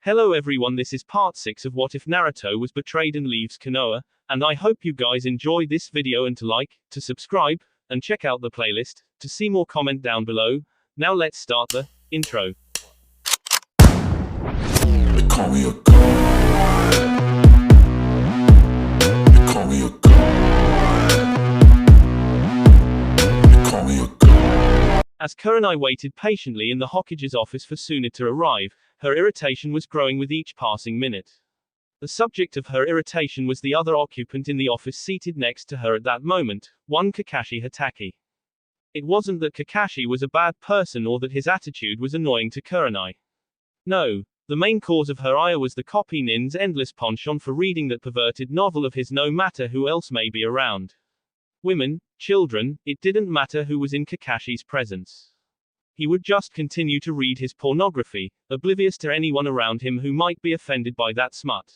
Hello everyone, this is part 6 of What If Naruto Was Betrayed and Leaves Konoha, and I hope you guys enjoy this video and to like, to subscribe, and check out the playlist, to see more comment down below. Now let's start the intro. They call me a god. They call me a god. They call me a god. As Kurenai waited patiently in the Hokage's office for Tsunade to arrive, her irritation was growing with each passing minute. The subject of her irritation was the other occupant in the office seated next to her at that moment, one Kakashi Hatake. It wasn't that Kakashi was a bad person or that his attitude was annoying to Kurenai. No, the main cause of her ire was the copy nin's endless penchant for reading that perverted novel of his no matter who else may be around. Women, children, it didn't matter who was in Kakashi's presence. He would just continue to read his pornography, oblivious to anyone around him who might be offended by that smut.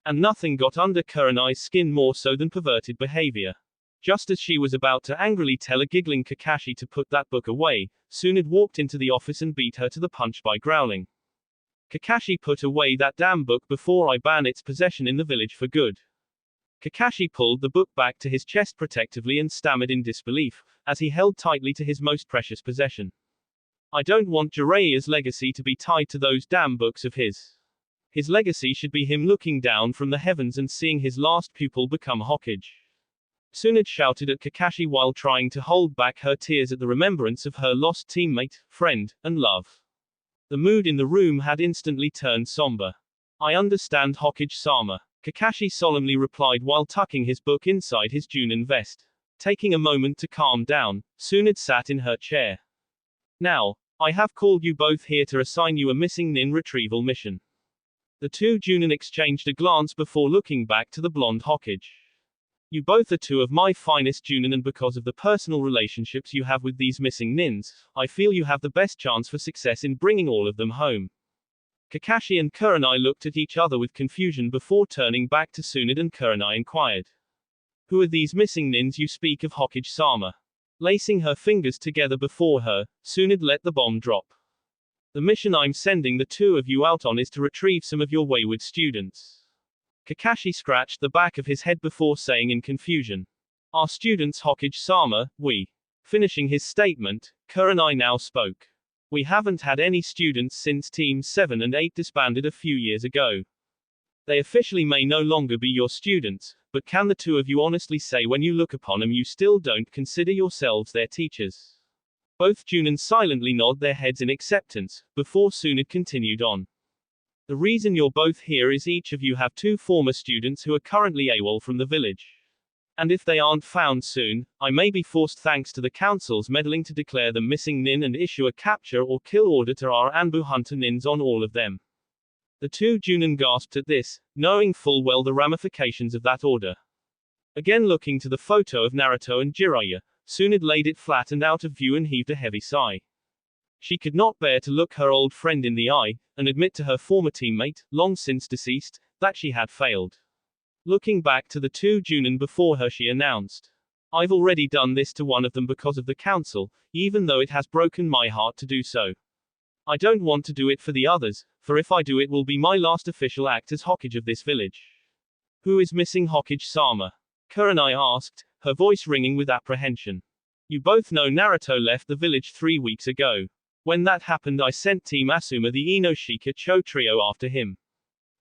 And nothing got under Kurenai's skin more so than perverted behavior. Just as she was about to angrily tell a giggling Kakashi to put that book away, Tsunade walked into the office and beat her to the punch by growling. Kakashi, put away that damn book before I ban its possession in the village for good. Kakashi pulled the book back to his chest protectively and stammered in disbelief, as he held tightly to his most precious possession. I don't want Jiraiya's legacy to be tied to those damn books of his. His legacy should be him looking down from the heavens and seeing his last pupil become Hokage. Tsunade shouted at Kakashi while trying to hold back her tears at the remembrance of her lost teammate, friend, and love. The mood in the room had instantly turned somber. I understand, Hokage-sama, Kakashi solemnly replied while tucking his book inside his Junin vest. Taking a moment to calm down, Tsunade sat in her chair. Now, I have called you both here to assign you a missing nin retrieval mission. The two Junin exchanged a glance before looking back to the blonde Hokage. You both are two of my finest Junin, and because of the personal relationships you have with these missing nins, I feel you have the best chance for success in bringing all of them home. Kakashi and Kurenai looked at each other with confusion before turning back to Tsunade, and Kurenai inquired. Who are these missing nins you speak of, Hokage-sama? Lacing her fingers together before her, Tsunade let the bomb drop. The mission I'm sending the two of you out on is to retrieve some of your wayward students. Kakashi scratched the back of his head before saying in confusion. Our students, Hokage-sama, we. Finishing his statement, Kurenai now spoke. We haven't had any students since Teams 7 and 8 disbanded a few years ago. They officially may no longer be your students, but can the two of you honestly say when you look upon them you still don't consider yourselves their teachers? Both Junin silently nod their heads in acceptance, before Tsunade continued on. The reason you're both here is each of you have two former students who are currently AWOL from the village. And if they aren't found soon, I may be forced, thanks to the council's meddling, to declare them missing nin and issue a capture or kill order to our Anbu hunter nins on all of them. The two Junin gasped at this, knowing full well the ramifications of that order. Again looking to the photo of Naruto and Jiraiya, Tsunade laid it flat and out of view and heaved a heavy sigh. She could not bear to look her old friend in the eye, and admit to her former teammate, long since deceased, that she had failed. Looking back to the two Junin before her, she announced. I've already done this to one of them because of the council, even though it has broken my heart to do so. I don't want to do it for the others, for if I do it will be my last official act as Hokage of this village. Who is missing, Hokage-sama? Kurenai asked, her voice ringing with apprehension. You both know Naruto left the village 3 weeks ago. When that happened I sent Team Asuma the Ino Shika Cho trio after him.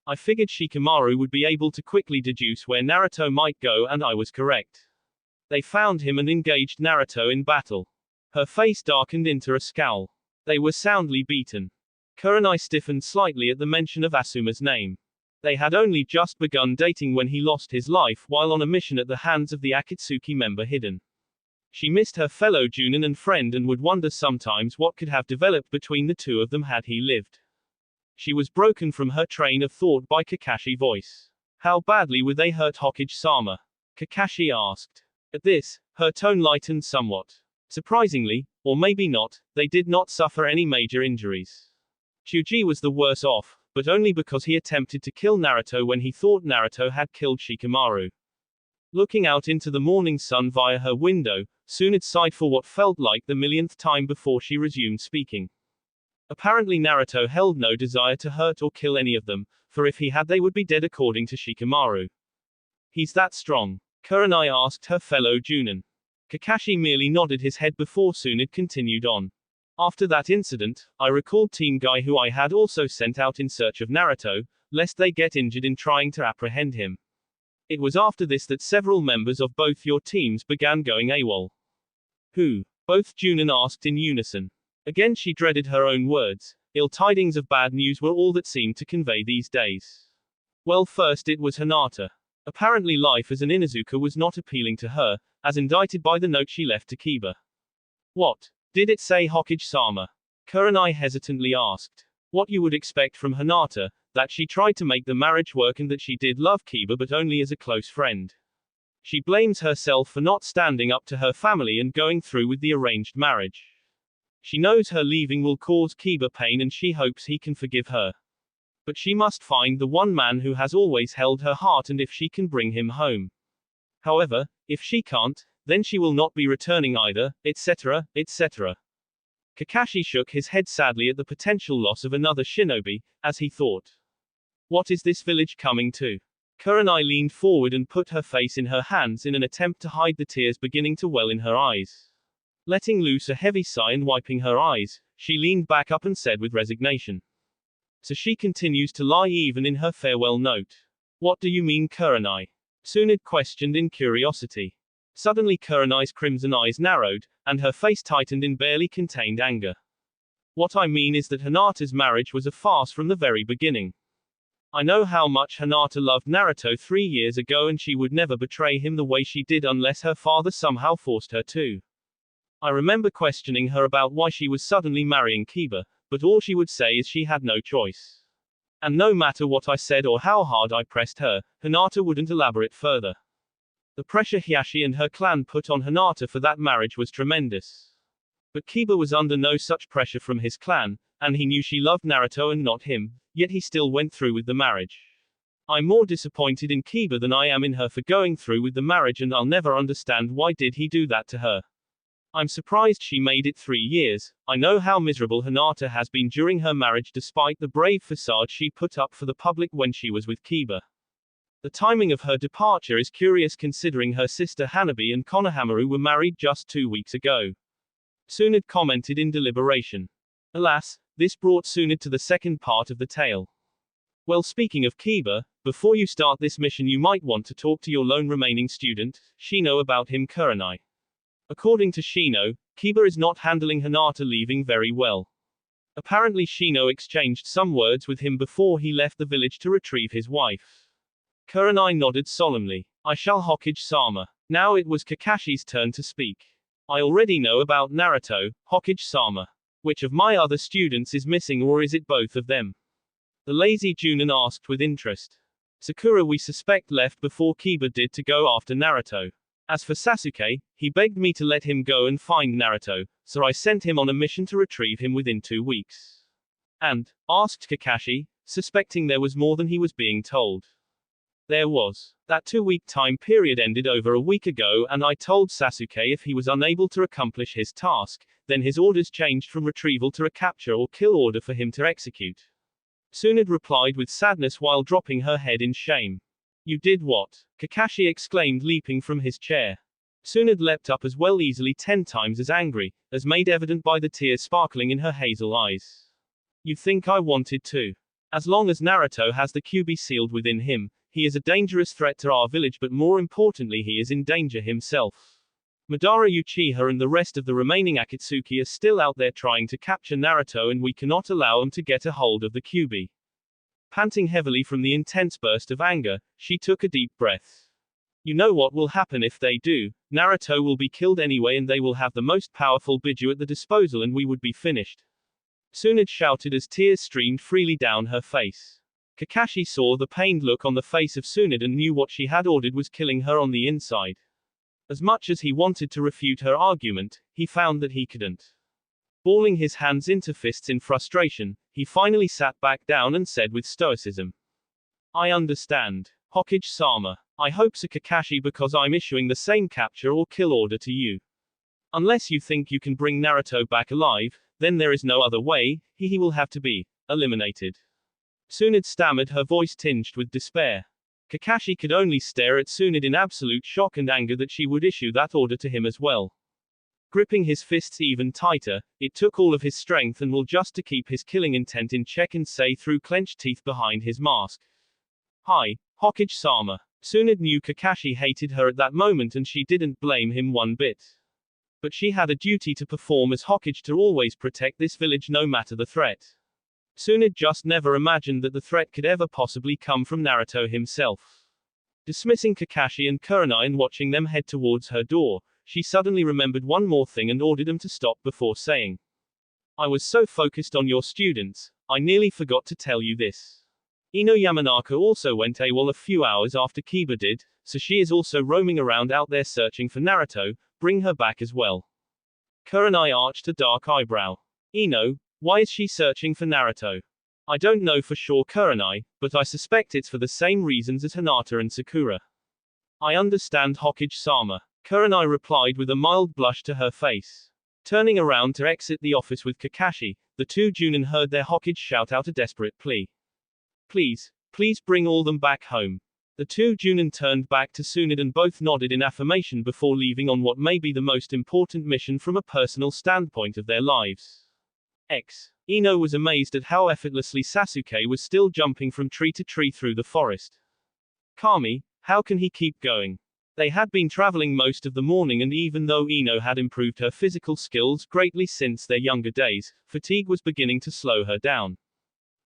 I figured Shikamaru would be able to quickly deduce where Naruto might go, and I was correct. They found him and engaged Naruto in battle. Her face darkened into a scowl. They were soundly beaten. Kurenai stiffened slightly at the mention of Asuma's name. They had only just begun dating when he lost his life while on a mission at the hands of the Akatsuki member Hidden. She missed her fellow Junin and friend and would wonder sometimes what could have developed between the two of them had he lived. She was broken from her train of thought by Kakashi's voice. How badly were they hurt, Hokage-sama? Kakashi asked. At this, her tone lightened somewhat. Surprisingly, or maybe not, they did not suffer any major injuries. Chuji was the worse off, but only because he attempted to kill Naruto when he thought Naruto had killed Shikamaru. Looking out into the morning sun via her window, Tsunade sighed for what felt like the millionth time before she resumed speaking. Apparently Naruto held no desire to hurt or kill any of them, for if he had they would be dead according to Shikamaru. He's that strong? Kurenai asked her fellow Junin. Kakashi merely nodded his head before Tsunade continued on. After that incident, I recalled Team Guy who I had also sent out in search of Naruto, lest they get injured in trying to apprehend him. It was after this that several members of both your teams began going AWOL. Who? Both Junin asked in unison. Again she dreaded her own words. Ill tidings of bad news were all that seemed to convey these days. Well, first it was Hinata. Apparently life as an Inuzuka was not appealing to her, as indicted by the note she left to Kiba. What? Did it say Hokage-sama? Kurenai hesitantly asked. What you would expect from Hinata, that she tried to make the marriage work and that she did love Kiba but only as a close friend. She blames herself for not standing up to her family and going through with the arranged marriage. She knows her leaving will cause Kiba pain and she hopes he can forgive her. But she must find the one man who has always held her heart and if she can bring him home. However, if she can't, then she will not be returning either, etc., etc. Kakashi shook his head sadly at the potential loss of another shinobi, as he thought. What is this village coming to? Kurenai leaned forward and put her face in her hands in an attempt to hide the tears beginning to well in her eyes. Letting loose a heavy sigh and wiping her eyes, she leaned back up and said with resignation. So she continues to lie even in her farewell note. What do you mean, Kurenai? Tsunade questioned in curiosity. Suddenly Kurenai's crimson eyes narrowed, and her face tightened in barely contained anger. What I mean is that Hinata's marriage was a farce from the very beginning. I know how much Hinata loved Naruto 3 years ago and she would never betray him the way she did unless her father somehow forced her to. I remember questioning her about why she was suddenly marrying Kiba, but all she would say is she had no choice. And no matter what I said or how hard I pressed her, Hinata wouldn't elaborate further. The pressure Hiashi and her clan put on Hinata for that marriage was tremendous. But Kiba was under no such pressure from his clan, and he knew she loved Naruto and not him, yet he still went through with the marriage. I'm more disappointed in Kiba than I am in her for going through with the marriage and I'll never understand why did he do that to her. I'm surprised she made it 3 years. I know how miserable Hinata has been during her marriage despite the brave facade she put up for the public when she was with Kiba. The timing of her departure is curious considering her sister Hanabi and Konohamaru were married just 2 weeks ago. Tsunade commented in deliberation. Alas, this brought Tsunade to the second part of the tale. Well, speaking of Kiba, before you start this mission you might want to talk to your lone remaining student, Shino, about him, Kurenai. According to Shino, Kiba is not handling Hinata leaving very well. Apparently Shino exchanged some words with him before he left the village to retrieve his wife. Kurenai nodded solemnly. I shall, Hokage-sama. Now it was Kakashi's turn to speak. I already know about Naruto, Hokage-sama. Which of my other students is missing or is it both of them? The lazy Junin asked with interest. Sakura we suspect left before Kiba did to go after Naruto. As for Sasuke, he begged me to let him go and find Naruto, so I sent him on a mission to retrieve him within 2 weeks. And? Asked Kakashi, suspecting there was more than he was being told. There was. That 2-week time period ended over a week ago and I told Sasuke if he was unable to accomplish his task, then his orders changed from retrieval to a capture or kill order for him to execute. Tsunade replied with sadness while dropping her head in shame. You did what? Kakashi exclaimed leaping from his chair. Tsunade leapt up as well easily 10 times as angry, as made evident by the tears sparkling in her hazel eyes. You think I wanted to? As long as Naruto has the QB sealed within him, he is a dangerous threat to our village but more importantly he is in danger himself. Madara Uchiha and the rest of the remaining Akatsuki are still out there trying to capture Naruto and we cannot allow them to get a hold of the QB. Panting heavily from the intense burst of anger, she took a deep breath. You know what will happen if they do? Naruto will be killed anyway and they will have the most powerful Biju at the disposal and we would be finished. Tsunade shouted as tears streamed freely down her face. Kakashi saw the pained look on the face of Tsunade and knew what she had ordered was killing her on the inside. As much as he wanted to refute her argument, he found that he couldn't. Balling his hands into fists in frustration, he finally sat back down and said with stoicism. I understand. Hokage-sama. I hope so, Kakashi, because I'm issuing the same capture or kill order to you. Unless you think you can bring Naruto back alive, then there is no other way, He will have to be eliminated. Tsunade stammered, her voice tinged with despair. Kakashi could only stare at Tsunade in absolute shock and anger that she would issue that order to him as well. Gripping his fists even tighter, it took all of his strength and will just to keep his killing intent in check and say through clenched teeth behind his mask. Hi, Hokage-sama. Tsunade knew Kakashi hated her at that moment and she didn't blame him one bit. But she had a duty to perform as Hokage to always protect this village no matter the threat. Tsunade just never imagined that the threat could ever possibly come from Naruto himself. Dismissing Kakashi and Kurenai and watching them head towards her door, she suddenly remembered one more thing and ordered them to stop before saying, I was so focused on your students, I nearly forgot to tell you this. Ino Yamanaka also went AWOL a few hours after Kiba did, so she is also roaming around out there searching for Naruto. Bring her back as well. Kurenai arched a dark eyebrow. Ino, why is she searching for Naruto? I don't know for sure, Kurenai, but I suspect it's for the same reasons as Hinata and Sakura. I understand, Hokage-sama. Kurenai replied with a mild blush to her face. Turning around to exit the office with Kakashi, the two Junin heard their Hokage shout out a desperate plea. Please, please bring all them back home. The two Junin turned back to Tsunade and both nodded in affirmation before leaving on what may be the most important mission from a personal standpoint of their lives. Ino was amazed at how effortlessly Sasuke was still jumping from tree to tree through the forest. Kami, how can he keep going? They had been traveling most of the morning and even though Ino had improved her physical skills greatly since their younger days, fatigue was beginning to slow her down.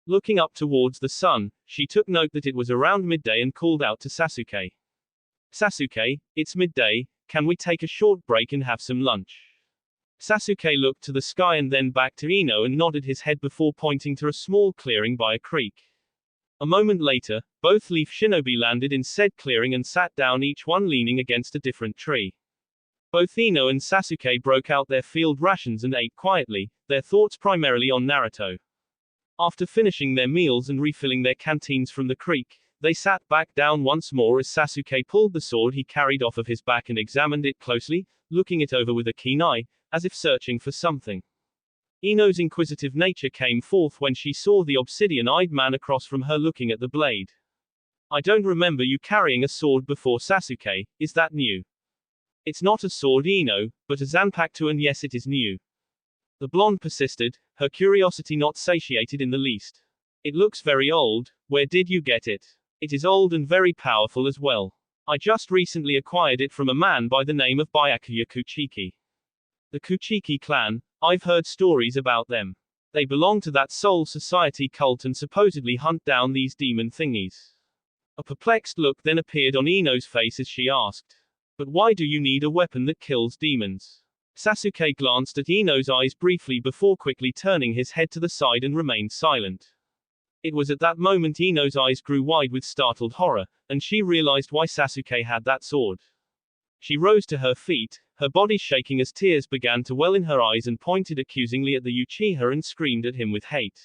Looking up towards the sun, she took note that it was around midday and called out to Sasuke. Sasuke, it's midday, can we take a short break and have some lunch? Sasuke looked to the sky and then back to Ino and nodded his head before pointing to a small clearing by a creek. A moment later, both Leaf Shinobi landed in said clearing and sat down, each one leaning against a different tree. Both Ino and Sasuke broke out their field rations and ate quietly, their thoughts primarily on Naruto. After finishing their meals and refilling their canteens from the creek, they sat back down once more as Sasuke pulled the sword he carried off of his back and examined it closely, looking it over with a keen eye, as if searching for something. Ino's inquisitive nature came forth when she saw the obsidian-eyed man across from her looking at the blade. I don't remember you carrying a sword before, Sasuke, is that new? It's not a sword, Ino, but a zanpakuto, and yes, it is new. The blonde persisted, her curiosity not satiated in the least. It looks very old, where did you get it? It is old and very powerful as well. I just recently acquired it from a man by the name of Byakuya Kuchiki. The Kuchiki clan, I've heard stories about them. They belong to that Soul Society cult and supposedly hunt down these demon thingies. A perplexed look then appeared on Ino's face as she asked. But why do you need a weapon that kills demons? Sasuke glanced at Ino's eyes briefly before quickly turning his head to the side and remained silent. It was at that moment Ino's eyes grew wide with startled horror, and she realized why Sasuke had that sword. She rose to her feet, her body shaking as tears began to well in her eyes, and pointed accusingly at the Uchiha and screamed at him with hate.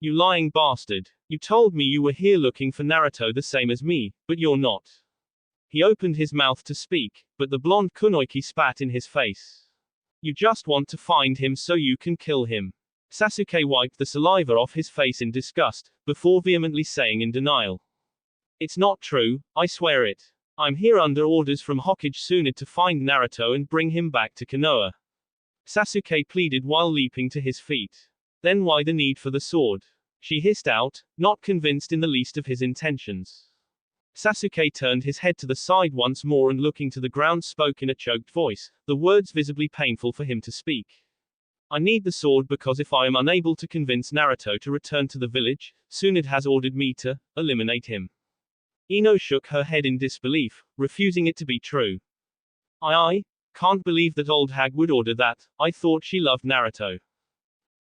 You lying bastard. You told me you were here looking for Naruto the same as me, but you're not. He opened his mouth to speak, but the blonde Kunoiki spat in his face. You just want to find him so you can kill him. Sasuke wiped the saliva off his face in disgust, before vehemently saying in denial. It's not true, I swear it. I'm here under orders from Hokage Tsunade to find Naruto and bring him back to Konoha. Sasuke pleaded while leaping to his feet. Then why the need for the sword? She hissed out, not convinced in the least of his intentions. Sasuke turned his head to the side once more and looking to the ground spoke in a choked voice, the words visibly painful for him to speak. I need the sword because if I am unable to convince Naruto to return to the village, Tsunade has ordered me to eliminate him. Ino shook her head in disbelief, refusing it to be true. I can't believe that old hag would order that, I thought she loved Naruto.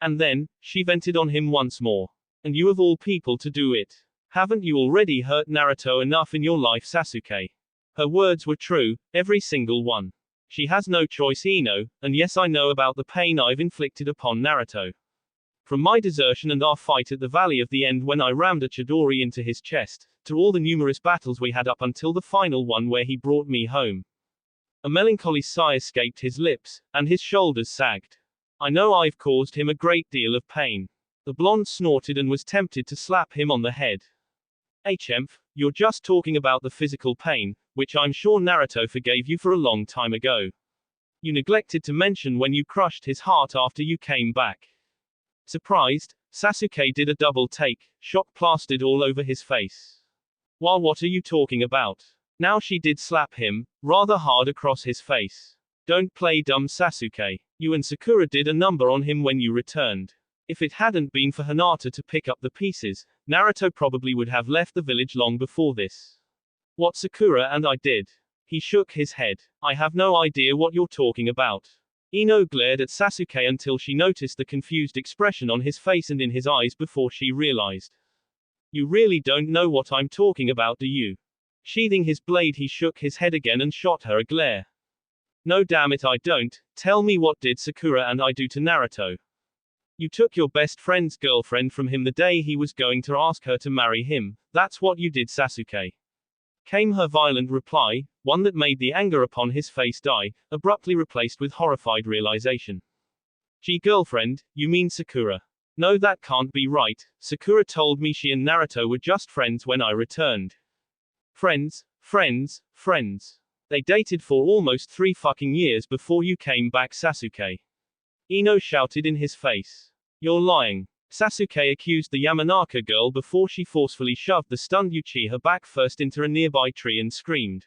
And then, she vented on him once more. And you of all people to do it. Haven't you already hurt Naruto enough in your life, Sasuke? Her words were true, every single one. She has no choice, Ino, and yes, I know about the pain I've inflicted upon Naruto. From my desertion and our fight at the Valley of the End when I rammed a Chidori into his chest, to all the numerous battles we had up until the final one where he brought me home. A melancholy sigh escaped his lips, and his shoulders sagged. I know I've caused him a great deal of pain. The blonde snorted and was tempted to slap him on the head. HMF, you're just talking about the physical pain, which I'm sure Naruto forgave you for a long time ago. You neglected to mention when you crushed his heart after you came back. Surprised, Sasuke did a double take, shock plastered all over his face. Well, what are you talking about? Now she did slap him, rather hard across his face. Don't play dumb, Sasuke. You and Sakura did a number on him when you returned. If it hadn't been for Hinata to pick up the pieces, Naruto probably would have left the village long before this. What Sakura and I did? He shook his head. I have no idea what you're talking about. Ino glared at Sasuke until she noticed the confused expression on his face and in his eyes before she realized. You really don't know what I'm talking about, do you? Sheathing his blade, he shook his head again and shot her a glare. No, damn it, I don't. Tell me, what did Sakura and I do to Naruto? You took your best friend's girlfriend from him the day he was going to ask her to marry him. That's what you did, Sasuke. Came her violent reply, one that made the anger upon his face die, abruptly replaced with horrified realization. Gee, girlfriend, you mean Sakura? No, that can't be right. Sakura told me she and Naruto were just friends when I returned. Friends, friends, friends. They dated for almost 3 fucking years before you came back, Sasuke. Ino shouted in his face. You're lying. Sasuke accused the Yamanaka girl before she forcefully shoved the stunned Uchiha back first into a nearby tree and screamed.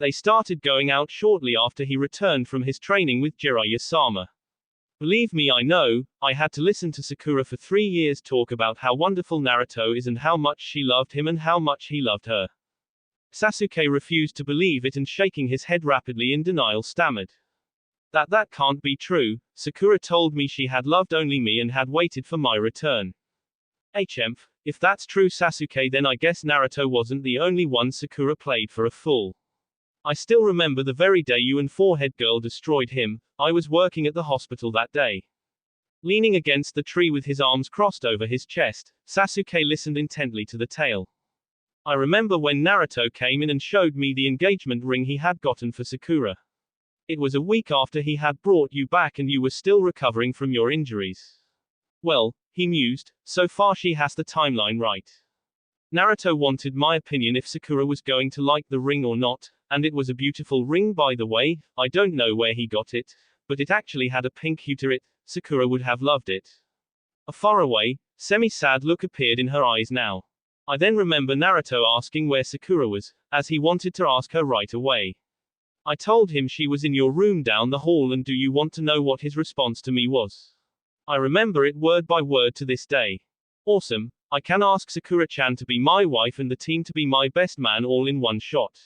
They started going out shortly after he returned from his training with Jiraiya-sama. Believe me, I know, I had to listen to Sakura for 3 years talk about how wonderful Naruto is and how much she loved him and how much he loved her. Sasuke refused to believe it and shaking his head rapidly in denial stammered. That can't be true. Sakura told me she had loved only me and had waited for my return. HMF, if that's true, Sasuke, then I guess Naruto wasn't the only one Sakura played for a fool. I still remember the very day you and Forehead Girl destroyed him. I was working at the hospital that day. Leaning against the tree with his arms crossed over his chest, Sasuke listened intently to the tale. I remember when Naruto came in and showed me the engagement ring he had gotten for Sakura. It was a week after he had brought you back and you were still recovering from your injuries. Well, he mused, so far she has the timeline right. Naruto wanted my opinion if Sakura was going to like the ring or not, and it was a beautiful ring, by the way. I don't know where he got it, but it actually had a pink hue to it. Sakura would have loved it. A faraway, semi-sad look appeared in her eyes now. I then remember Naruto asking where Sakura was, as he wanted to ask her right away. I told him she was in your room down the hall, and do you want to know what his response to me was? I remember it word by word to this day. Awesome, I can ask Sakura-chan to be my wife and the team to be my best man all in one shot.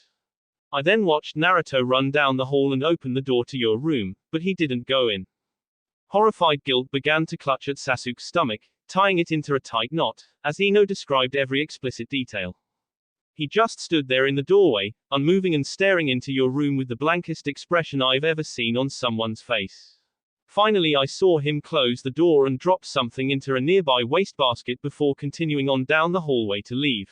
I then watched Naruto run down the hall and open the door to your room, but he didn't go in. Horrified guilt began to clutch at Sasuke's stomach, tying it into a tight knot, as Ino described every explicit detail. He just stood there in the doorway, unmoving and staring into your room with the blankest expression I've ever seen on someone's face. Finally, I saw him close the door and drop something into a nearby wastebasket before continuing on down the hallway to leave.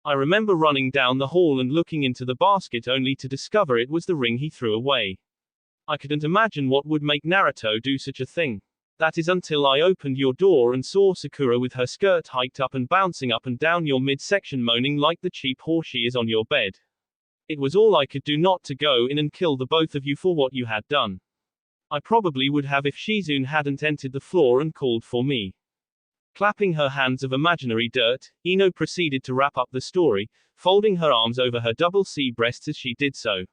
I remember running down the hall and looking into the basket only to discover it was the ring he threw away. I couldn't imagine what would make Naruto do such a thing. That is until I opened your door and saw Sakura with her skirt hiked up and bouncing up and down your midsection moaning like the cheap whore she is on your bed. It was all I could do not to go in and kill the both of you for what you had done. I probably would have if Shizune hadn't entered the floor and called for me. Clapping her hands of imaginary dirt, Ino proceeded to wrap up the story, folding her arms over her double C breasts as she did so.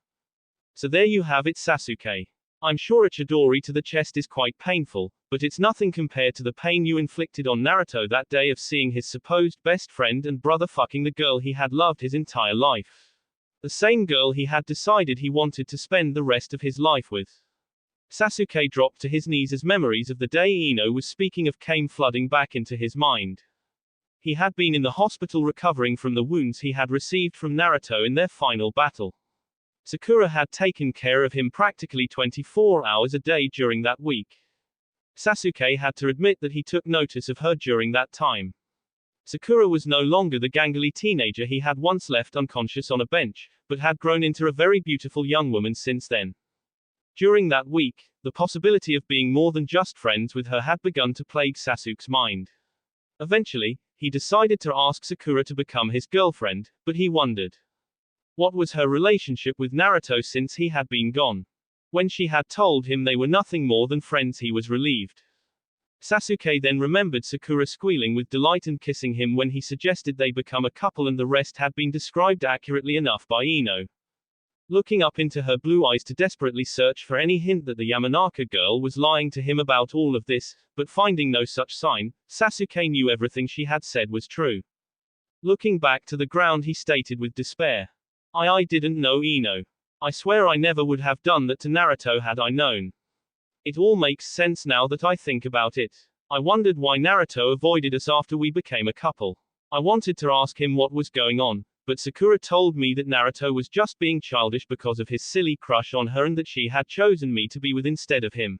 So there you have it, Sasuke. I'm sure a chidori to the chest is quite painful, but it's nothing compared to the pain you inflicted on Naruto that day of seeing his supposed best friend and brother fucking the girl he had loved his entire life. The same girl he had decided he wanted to spend the rest of his life with. Sasuke dropped to his knees as memories of the day Ino was speaking of came flooding back into his mind. He had been in the hospital recovering from the wounds he had received from Naruto in their final battle. Sakura had taken care of him practically 24 hours a day during that week. Sasuke had to admit that he took notice of her during that time. Sakura was no longer the gangly teenager he had once left unconscious on a bench, but had grown into a very beautiful young woman since then. During that week, the possibility of being more than just friends with her had begun to plague Sasuke's mind. Eventually, he decided to ask Sakura to become his girlfriend, but he wondered. What was her relationship with Naruto since he had been gone? When she had told him they were nothing more than friends, he was relieved. Sasuke then remembered Sakura squealing with delight and kissing him when he suggested they become a couple, and the rest had been described accurately enough by Ino. Looking up into her blue eyes to desperately search for any hint that the Yamanaka girl was lying to him about all of this, but finding no such sign, Sasuke knew everything she had said was true. Looking back to the ground, he stated with despair. I didn't know Ino. I swear I never would have done that to Naruto had I known. It all makes sense now that I think about it. I wondered why Naruto avoided us after we became a couple. I wanted to ask him what was going on, but Sakura told me that Naruto was just being childish because of his silly crush on her and that she had chosen me to be with instead of him.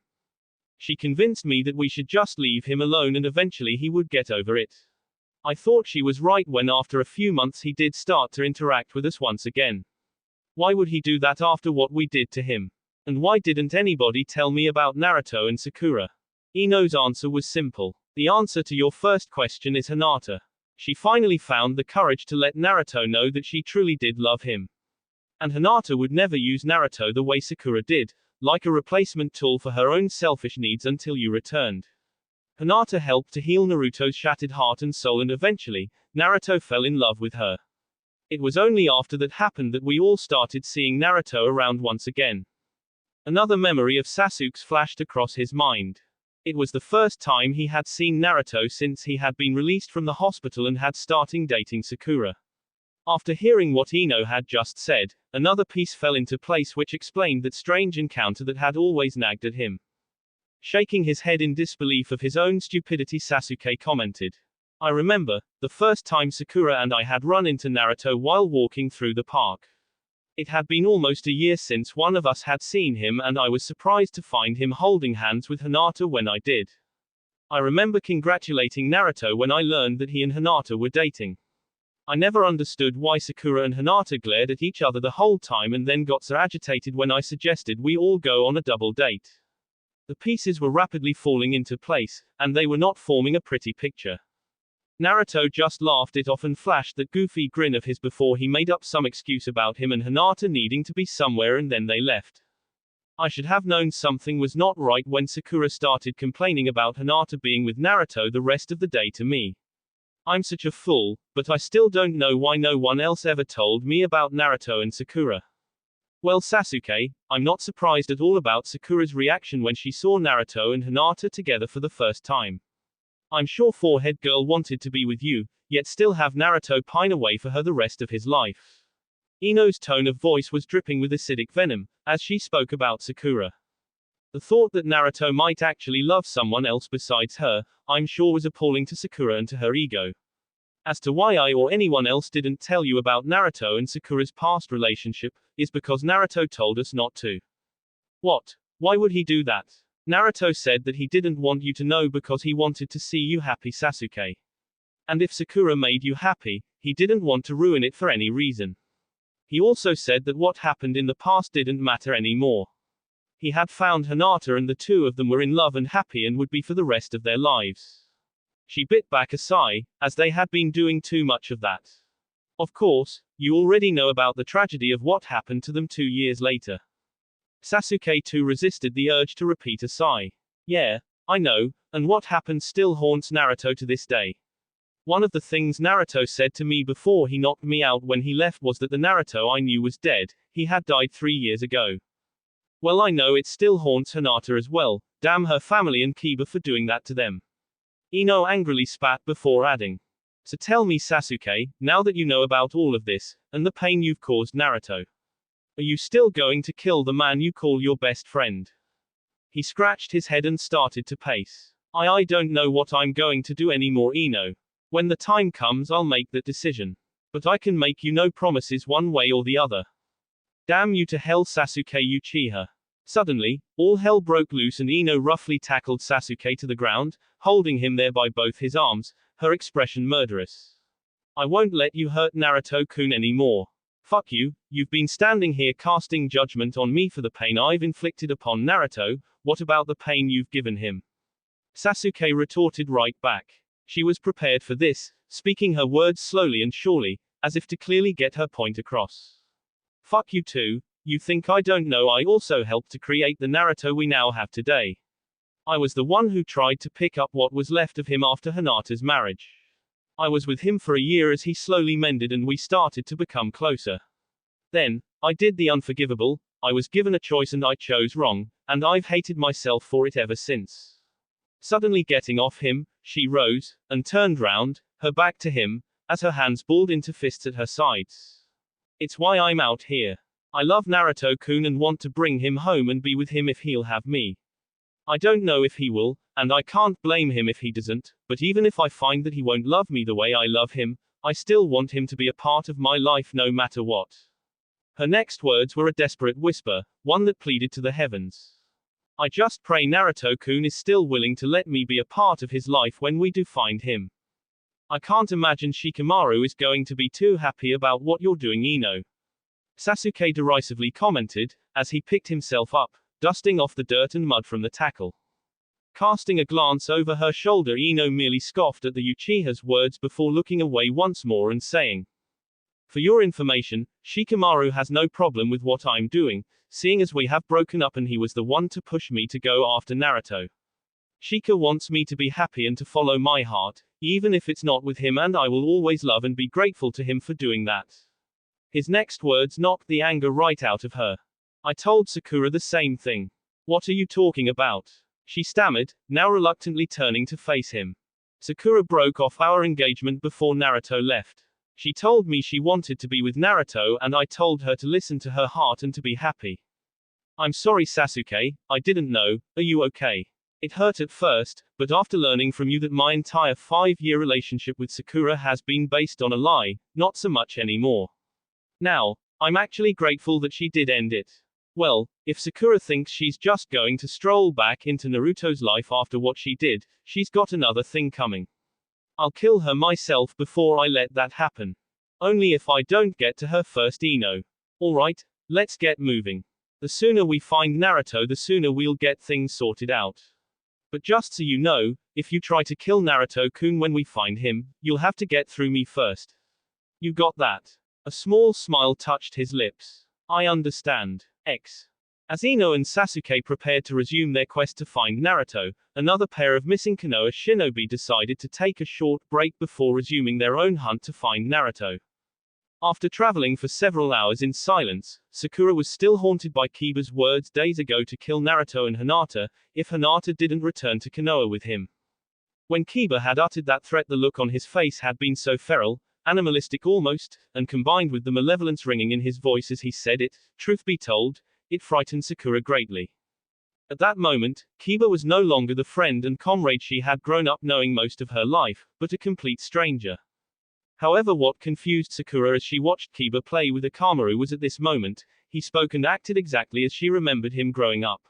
She convinced me that we should just leave him alone and eventually he would get over it. I thought she was right when after a few months he did start to interact with us once again. Why would he do that after what we did to him? And why didn't anybody tell me about Naruto and Sakura? Ino's answer was simple. The answer to your first question is Hinata. She finally found the courage to let Naruto know that she truly did love him. And Hinata would never use Naruto the way Sakura did, like a replacement tool for her own selfish needs until you returned. Hinata helped to heal Naruto's shattered heart and soul, and eventually, Naruto fell in love with her. It was only after that happened that we all started seeing Naruto around once again. Another memory of Sasuke's flashed across his mind. It was the first time he had seen Naruto since he had been released from the hospital and had started dating Sakura. After hearing what Ino had just said, another piece fell into place which explained that strange encounter that had always nagged at him. Shaking his head in disbelief of his own stupidity, Sasuke commented. I remember, the first time Sakura and I had run into Naruto while walking through the park. It had been almost a year since one of us had seen him, and I was surprised to find him holding hands with Hinata when I did. I remember congratulating Naruto when I learned that he and Hinata were dating. I never understood why Sakura and Hinata glared at each other the whole time and then got so agitated when I suggested we all go on a double date. The pieces were rapidly falling into place, and they were not forming a pretty picture. Naruto just laughed it off and flashed that goofy grin of his before he made up some excuse about him and Hinata needing to be somewhere, and then they left. I should have known something was not right when Sakura started complaining about Hinata being with Naruto the rest of the day to me. I'm such a fool, but I still don't know why no one else ever told me about Naruto and Sakura. Well, Sasuke, I'm not surprised at all about Sakura's reaction when she saw Naruto and Hinata together for the first time. I'm sure Forehead Girl wanted to be with you, yet still have Naruto pine away for her the rest of his life. Ino's tone of voice was dripping with acidic venom, as she spoke about Sakura. The thought that Naruto might actually love someone else besides her, I'm sure was appalling to Sakura and to her ego. As to why I or anyone else didn't tell you about Naruto and Sakura's past relationship, is because Naruto told us not to. What? Why would he do that? Naruto said that he didn't want you to know because he wanted to see you happy, Sasuke. And if Sakura made you happy, he didn't want to ruin it for any reason. He also said that what happened in the past didn't matter anymore. He had found Hinata and the two of them were in love and happy and would be for the rest of their lives. She bit back a sigh, as they had been doing too much of that. Of course, you already know about the tragedy of what happened to them 2 years later. Sasuke too resisted the urge to repeat a sigh. Yeah, I know, and what happened still haunts Naruto to this day. One of the things Naruto said to me before he knocked me out when he left was that the Naruto I knew was dead, he had died 3 years ago. Well, I know it still haunts Hinata as well, damn her family and Kiba for doing that to them. Ino angrily spat before adding. So tell me, Sasuke, now that you know about all of this, and the pain you've caused Naruto, are you still going to kill the man you call your best friend? He scratched his head and started to pace. I don't know what I'm going to do anymore, Ino. When the time comes I'll make that decision. But I can make you no promises one way or the other. Damn you to hell, Sasuke Uchiha. Suddenly, all hell broke loose and Ino roughly tackled Sasuke to the ground, holding him there by both his arms, her expression murderous. I won't let you hurt Naruto-kun anymore. Fuck you, you've been standing here casting judgment on me for the pain I've inflicted upon Naruto, what about the pain you've given him? Sasuke retorted right back. She was prepared for this, speaking her words slowly and surely, as if to clearly get her point across. Fuck you too, you think I don't know I also helped to create the Naruto we now have today. I was the one who tried to pick up what was left of him after Hinata's marriage. I was with him for a year as he slowly mended and we started to become closer. Then, I did the unforgivable, I was given a choice and I chose wrong, and I've hated myself for it ever since. Suddenly getting off him, she rose, and turned round, her back to him, as her hands balled into fists at her sides. It's why I'm out here. I love Naruto-kun and want to bring him home and be with him if he'll have me. I don't know if he will, and I can't blame him if he doesn't, but even if I find that he won't love me the way I love him, I still want him to be a part of my life no matter what. Her next words were a desperate whisper, one that pleaded to the heavens. I just pray Naruto-kun is still willing to let me be a part of his life when we do find him. I can't imagine Shikamaru is going to be too happy about what you're doing, Ino. Sasuke derisively commented, as he picked himself up, dusting off the dirt and mud from the tackle. Casting a glance over her shoulder, Ino merely scoffed at the Uchiha's words before looking away once more and saying, for your information, Shikamaru has no problem with what I'm doing, seeing as we have broken up and he was the one to push me to go after Naruto. Shika wants me to be happy and to follow my heart, even if it's not with him, and I will always love and be grateful to him for doing that. His next words knocked the anger right out of her. I told Sakura the same thing. What are you talking about? She stammered, now reluctantly turning to face him. Sakura broke off our engagement before Naruto left. She told me she wanted to be with Naruto and I told her to listen to her heart and to be happy. I'm sorry Sasuke, I didn't know, are you okay? It hurt at first, but after learning from you that my entire 5-year relationship with Sakura has been based on a lie, not so much anymore. Now, I'm actually grateful that she did end it. Well, if Sakura thinks she's just going to stroll back into Naruto's life after what she did, she's got another thing coming. I'll kill her myself before I let that happen. Only if I don't get to her first, Ino. Alright, let's get moving. The sooner we find Naruto, the sooner we'll get things sorted out. But just so you know, if you try to kill Naruto-kun when we find him, you'll have to get through me first. You got that? A small smile touched his lips. I understand. As Ino and Sasuke prepared to resume their quest to find Naruto, another pair of missing Konoha shinobi decided to take a short break before resuming their own hunt to find Naruto. After traveling for several hours in silence, Sakura was still haunted by Kiba's words days ago to kill Naruto and Hinata, if Hinata didn't return to Konoha with him. When Kiba had uttered that threat, the look on his face had been so feral, animalistic almost, and combined with the malevolence ringing in his voice as he said it, truth be told, it frightened Sakura greatly. At that moment, Kiba was no longer the friend and comrade she had grown up knowing most of her life, but a complete stranger. However, what confused Sakura as she watched Kiba play with Akamaru was at this moment, he spoke and acted exactly as she remembered him growing up.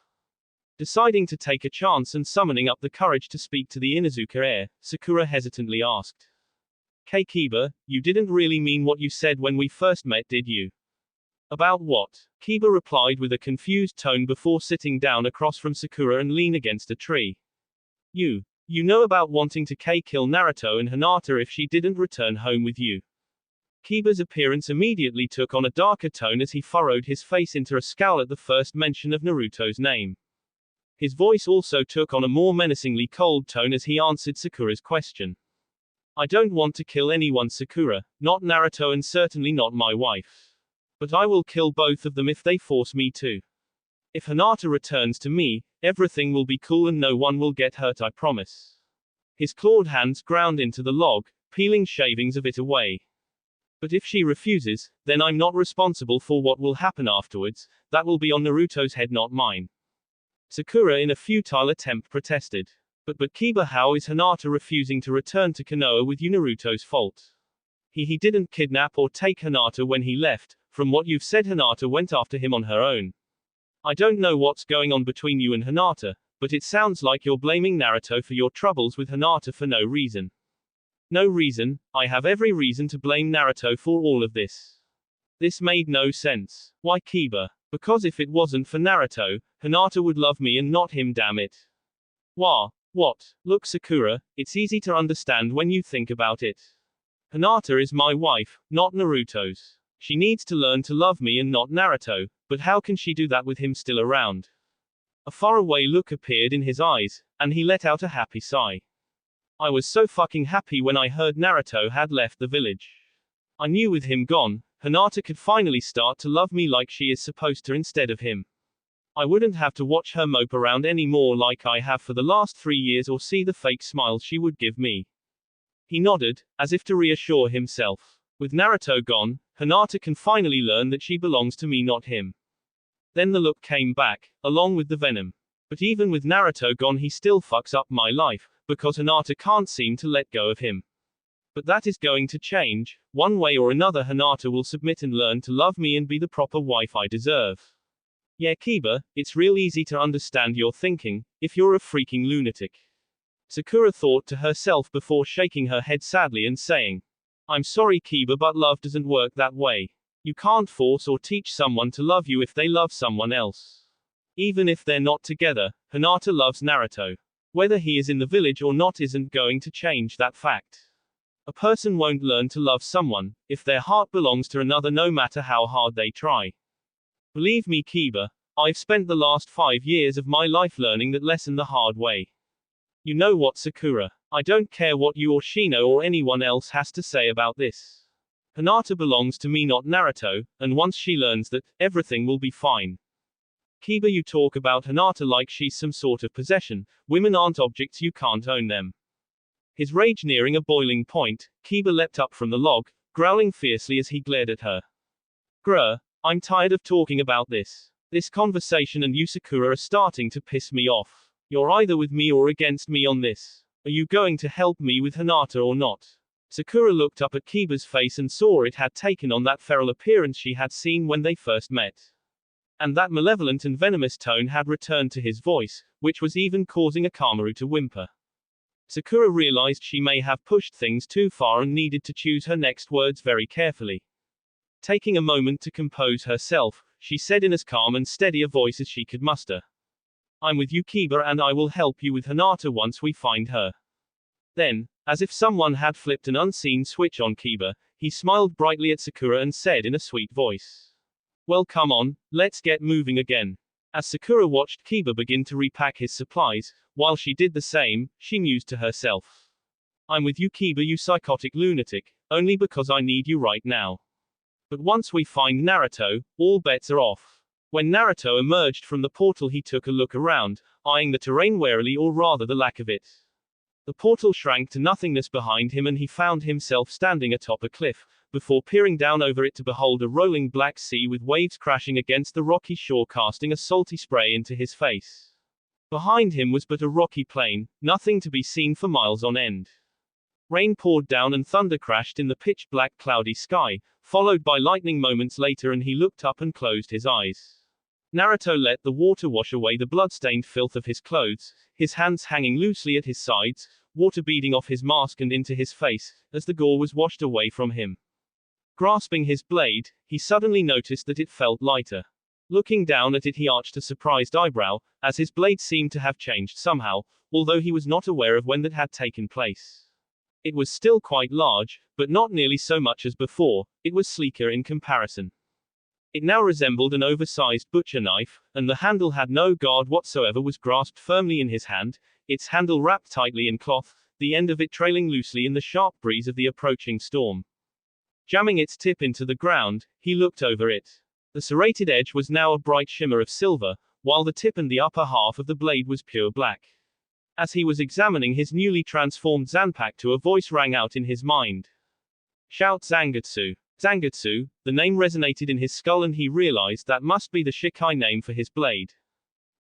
Deciding to take a chance and summoning up the courage to speak to the Inuzuka heir, Sakura hesitantly asked. Kiba, you didn't really mean what you said when we first met, did you? About what? Kiba replied with a confused tone before sitting down across from Sakura and lean against a tree. You know about wanting to kill Naruto and Hinata if she didn't return home with you. Kiba's appearance immediately took on a darker tone as he furrowed his face into a scowl at the first mention of Naruto's name. His voice also took on a more menacingly cold tone as he answered Sakura's question. I don't want to kill anyone, Sakura, not Naruto and certainly not my wife. But I will kill both of them if they force me to. If Hinata returns to me, everything will be cool and no one will get hurt, I promise. His clawed hands ground into the log, peeling shavings of it away. But if she refuses, then I'm not responsible for what will happen afterwards, that will be on Naruto's head, not mine. Sakura in a futile attempt protested. But Kiba, how is Hinata refusing to return to Konoha with you Naruto's fault? He didn't kidnap or take Hinata when he left, from what you've said Hinata went after him on her own. I don't know what's going on between you and Hinata, but it sounds like you're blaming Naruto for your troubles with Hinata for no reason. No reason, I have every reason to blame Naruto for all of this. This made no sense. Why Kiba? Because if it wasn't for Naruto, Hinata would love me and not him, damn it. Wah. What? Look Sakura, it's easy to understand when you think about it. Hinata is my wife, not Naruto's. She needs to learn to love me and not Naruto, but how can she do that with him still around? A faraway look appeared in his eyes, and he let out a happy sigh. I was so fucking happy when I heard Naruto had left the village. I knew with him gone, Hinata could finally start to love me like she is supposed to instead of him. I wouldn't have to watch her mope around anymore like I have for the last 3 years or see the fake smiles she would give me. He nodded, as if to reassure himself. With Naruto gone, Hinata can finally learn that she belongs to me, not him. Then the look came back, along with the venom. But even with Naruto gone, he still fucks up my life, because Hinata can't seem to let go of him. But that is going to change. One way or another, Hinata will submit and learn to love me and be the proper wife I deserve. Yeah, Kiba, it's real easy to understand your thinking, if you're a freaking lunatic. Sakura thought to herself before shaking her head sadly and saying, I'm sorry Kiba, but love doesn't work that way. You can't force or teach someone to love you if they love someone else. Even if they're not together, Hinata loves Naruto. Whether he is in the village or not isn't going to change that fact. A person won't learn to love someone, if their heart belongs to another, no matter how hard they try. Believe me Kiba, I've spent the last 5 years of my life learning that lesson the hard way. You know what Sakura? I don't care what you or Shino or anyone else has to say about this. Hinata belongs to me, not Naruto, and once she learns that, everything will be fine. Kiba, you talk about Hinata like she's some sort of possession. Women aren't objects, you can't own them. His rage nearing a boiling point, Kiba leapt up from the log, growling fiercely as he glared at her. Grr, I'm tired of talking about this. This conversation and you Sakura are starting to piss me off. You're either with me or against me on this. Are you going to help me with Hinata or not? Sakura looked up at Kiba's face and saw it had taken on that feral appearance she had seen when they first met. And that malevolent and venomous tone had returned to his voice, which was even causing Akamaru to whimper. Sakura realized she may have pushed things too far and needed to choose her next words very carefully. Taking a moment to compose herself, she said in as calm and steady a voice as she could muster. I'm with you Kiba, and I will help you with Hinata once we find her. Then, as if someone had flipped an unseen switch on Kiba, he smiled brightly at Sakura and said in a sweet voice. Well, come on, let's get moving again. As Sakura watched Kiba begin to repack his supplies, while she did the same, she mused to herself. I'm with you Kiba, you psychotic lunatic, only because I need you right now. But once we find Naruto, all bets are off. When Naruto emerged from the portal, he took a look around, eyeing the terrain warily, or rather the lack of it. The portal shrank to nothingness behind him and he found himself standing atop a cliff, before peering down over it to behold a rolling black sea with waves crashing against the rocky shore, casting a salty spray into his face. Behind him was but a rocky plain, nothing to be seen for miles on end. Rain poured down and thunder crashed in the pitch-black cloudy sky, followed by lightning moments later, and he looked up and closed his eyes. Naruto let the water wash away the blood-stained filth of his clothes, his hands hanging loosely at his sides, water beading off his mask and into his face, as the gore was washed away from him. Grasping his blade, he suddenly noticed that it felt lighter. Looking down at it, he arched a surprised eyebrow, as his blade seemed to have changed somehow, although he was not aware of when that had taken place. It was still quite large, but not nearly so much as before. It was sleeker in comparison. It now resembled an oversized butcher knife, and the handle had no guard whatsoever, was grasped firmly in his hand, its handle wrapped tightly in cloth, the end of it trailing loosely in the sharp breeze of the approaching storm. Jamming its tip into the ground, he looked over it. The serrated edge was now a bright shimmer of silver, while the tip and the upper half of the blade was pure black. As he was examining his newly transformed Zanpakuto, a voice rang out in his mind. Shout Zangetsu. Zangetsu, the name resonated in his skull and he realized that must be the Shikai name for his blade.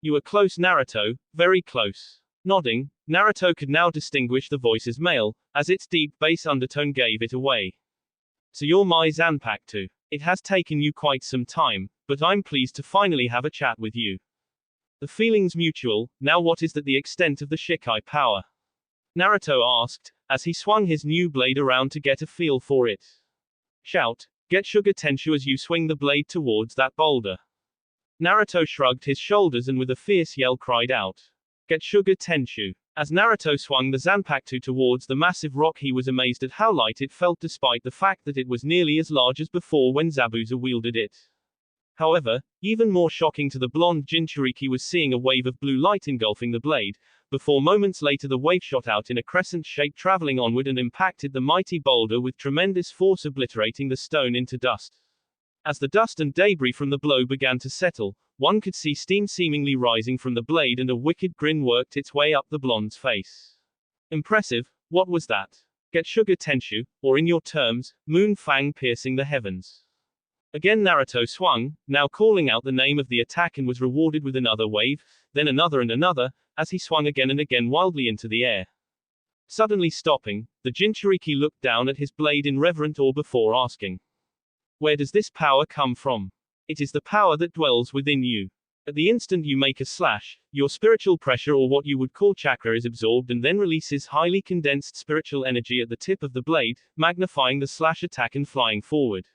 You are close Naruto, very close. Nodding, Naruto could now distinguish the voice as male, as its deep bass undertone gave it away. So you're my Zanpakuto. It has taken you quite some time, but I'm pleased to finally have a chat with you. The feeling's mutual. Now what is the extent of the Shikai power? Naruto asked, as he swung his new blade around to get a feel for it. Shout. Get Sugar Tenshu as you swing the blade towards that boulder. Naruto shrugged his shoulders and with a fierce yell cried out. Get Sugar Tenshu. As Naruto swung the Zanpakuto towards the massive rock, he was amazed at how light it felt despite the fact that it was nearly as large as before when Zabuza wielded it. However, even more shocking to the blonde Jinchuriki was seeing a wave of blue light engulfing the blade, before moments later the wave shot out in a crescent shape traveling onward and impacted the mighty boulder with tremendous force, obliterating the stone into dust. As the dust and debris from the blow began to settle, one could see steam seemingly rising from the blade and a wicked grin worked its way up the blonde's face. Impressive, what was that? Get Sugar Tenshu, or in your terms, Moon Fang piercing the heavens. Again Naruto swung, now calling out the name of the attack, and was rewarded with another wave, then another and another, as he swung again and again wildly into the air. Suddenly stopping, the Jinchuriki looked down at his blade in reverent awe before asking. Where does this power come from? It is the power that dwells within you. At the instant you make a slash, your spiritual pressure, or what you would call chakra, is absorbed and then releases highly condensed spiritual energy at the tip of the blade, magnifying the slash attack and flying forward.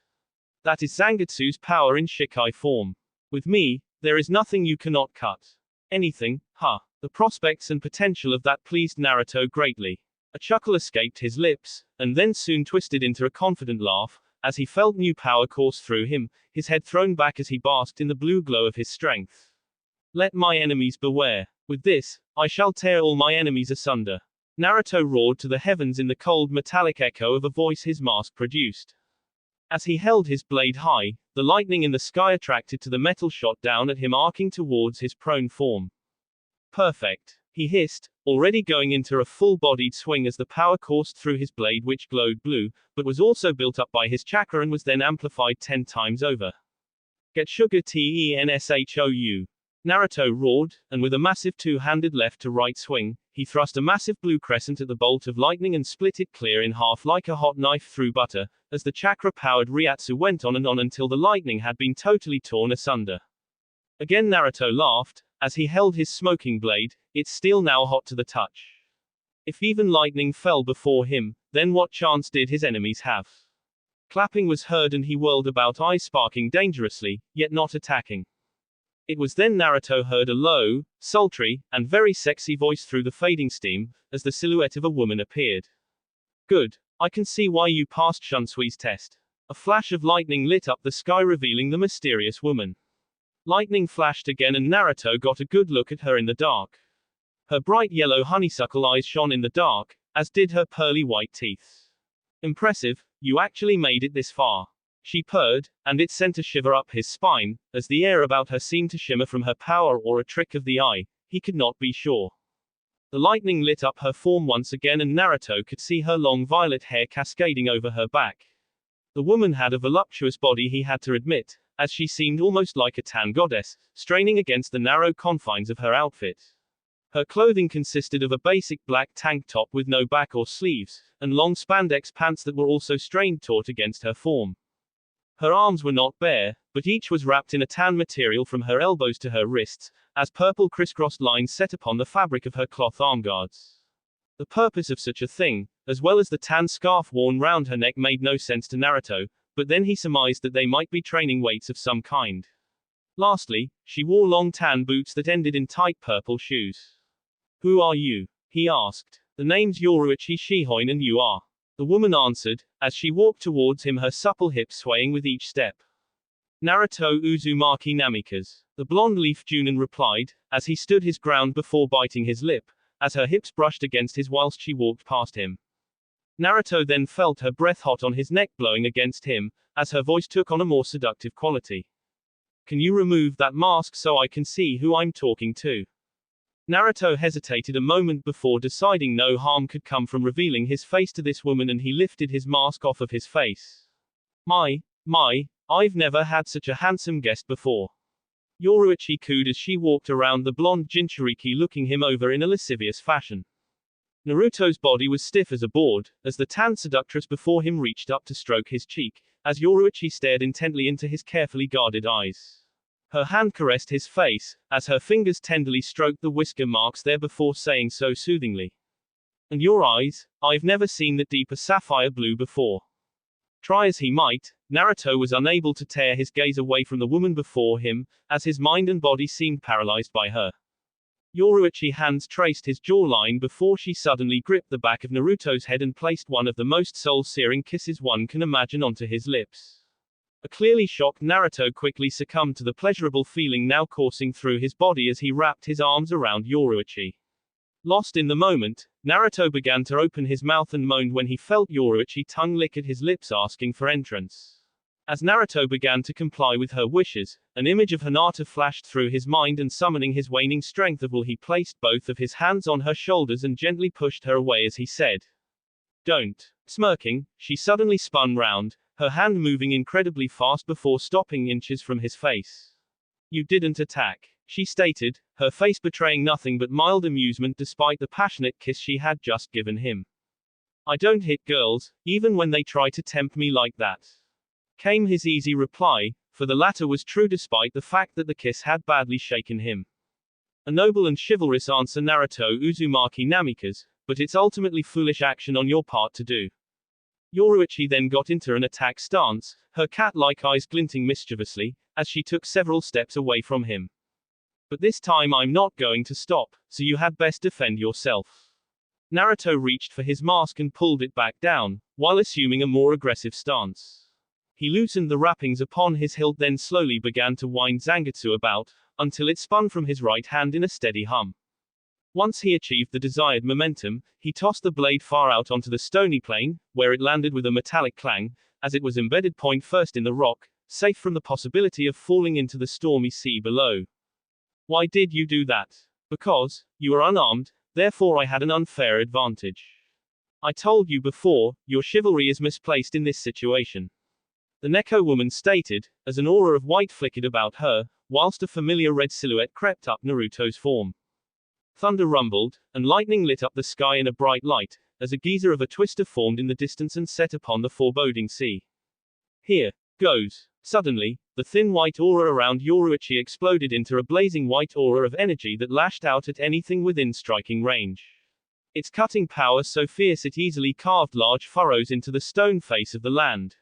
That is Zangetsu's power in Shikai form. With me, there is nothing you cannot cut. Anything, huh? The prospects and potential of that pleased Naruto greatly. A chuckle escaped his lips, and then soon twisted into a confident laugh, as he felt new power course through him, his head thrown back as he basked in the blue glow of his strength. Let my enemies beware. With this, I shall tear all my enemies asunder. Naruto roared to the heavens in the cold metallic echo of a voice his mask produced. As he held his blade high, the lightning in the sky attracted to the metal shot down at him, arcing towards his prone form. Perfect, he hissed, already going into a full-bodied swing as the power coursed through his blade, which glowed blue, but was also built up by his chakra and was then amplified 10 times over. Get Sugar Tenshou. Naruto roared, and with a massive two-handed left-to-right swing, he thrust a massive blue crescent at the bolt of lightning and split it clear in half like a hot knife through butter, as the chakra-powered Ryatsu went on and on until the lightning had been totally torn asunder. Again Naruto laughed, as he held his smoking blade, its steel now hot to the touch. If even lightning fell before him, then what chance did his enemies have? Clapping was heard and he whirled about, eyes sparking dangerously, yet not attacking. It was then Naruto heard a low, sultry, and very sexy voice through the fading steam, as the silhouette of a woman appeared. Good. I can see why you passed Shunsui's test. A flash of lightning lit up the sky, revealing the mysterious woman. Lightning flashed again and Naruto got a good look at her in the dark. Her bright yellow honeysuckle eyes shone in the dark, as did her pearly white teeth. Impressive, you actually made it this far. She purred, and it sent a shiver up his spine, as the air about her seemed to shimmer from her power or a trick of the eye, he could not be sure. The lightning lit up her form once again and Naruto could see her long violet hair cascading over her back. The woman had a voluptuous body, he had to admit, as she seemed almost like a tan goddess, straining against the narrow confines of her outfit. Her clothing consisted of a basic black tank top with no back or sleeves, and long spandex pants that were also strained taut against her form. Her arms were not bare, but each was wrapped in a tan material from her elbows to her wrists, as purple crisscrossed lines set upon the fabric of her cloth armguards. The purpose of such a thing, as well as the tan scarf worn round her neck, made no sense to Naruto, but then he surmised that they might be training weights of some kind. Lastly, she wore long tan boots that ended in tight purple shoes. Who are you? He asked. The name's Yoruichi Shihoin and you are. The woman answered, as she walked towards him, her supple hips swaying with each step. Naruto Uzumaki Namikaze. The blonde leaf Junin replied, as he stood his ground before biting his lip, as her hips brushed against his whilst she walked past him. Naruto then felt her breath hot on his neck blowing against him, as her voice took on a more seductive quality. Can you remove that mask so I can see who I'm talking to? Naruto hesitated a moment before deciding no harm could come from revealing his face to this woman, and he lifted his mask off of his face. My, I've never had such a handsome guest before. Yoruichi cooed as she walked around the blonde Jinchuriki, looking him over in a lascivious fashion. Naruto's body was stiff as a board, as the tan seductress before him reached up to stroke his cheek, as Yoruichi stared intently into his carefully guarded eyes. Her hand caressed his face, as her fingers tenderly stroked the whisker marks there before saying so soothingly. And your eyes, I've never seen that deeper sapphire blue before. Try as he might, Naruto was unable to tear his gaze away from the woman before him, as his mind and body seemed paralyzed by her. Yoruichi's hands traced his jawline before she suddenly gripped the back of Naruto's head and placed one of the most soul-searing kisses one can imagine onto his lips. A clearly shocked Naruto quickly succumbed to the pleasurable feeling now coursing through his body as he wrapped his arms around Yoruichi. Lost in the moment, Naruto began to open his mouth and moaned when he felt Yoruichi's tongue lick at his lips asking for entrance. As Naruto began to comply with her wishes, an image of Hinata flashed through his mind and summoning his waning strength of will he placed both of his hands on her shoulders and gently pushed her away as he said, "Don't." Smirking, she suddenly spun round, her hand moving incredibly fast before stopping inches from his face. "You didn't attack," she stated, her face betraying nothing but mild amusement despite the passionate kiss she had just given him. "I don't hit girls, even when they try to tempt me like that," came his easy reply, for the latter was true despite the fact that the kiss had badly shaken him. A noble and chivalrous answer, Naruto Uzumaki Namikaze, but it's ultimately foolish action on your part to do. Yoruichi then got into an attack stance, her cat-like eyes glinting mischievously, as she took several steps away from him. "But this time I'm not going to stop, so you had best defend yourself." Naruto reached for his mask and pulled it back down, while assuming a more aggressive stance. He loosened the wrappings upon his hilt then slowly began to wind Zangetsu about, until it spun from his right hand in a steady hum. Once he achieved the desired momentum, he tossed the blade far out onto the stony plain, where it landed with a metallic clang, as it was embedded point first in the rock, safe from the possibility of falling into the stormy sea below. "Why did you do that?" "Because you are unarmed, therefore I had an unfair advantage. I told you before, your chivalry is misplaced in this situation," the Neko woman stated, as an aura of white flickered about her, whilst a familiar red silhouette crept up Naruto's form. Thunder rumbled, and lightning lit up the sky in a bright light, as a geyser of a twister formed in the distance and set upon the foreboding sea. "Here goes." Suddenly, the thin white aura around Yoruichi exploded into a blazing white aura of energy that lashed out at anything within striking range. Its cutting power so fierce it easily carved large furrows into the stone face of the land.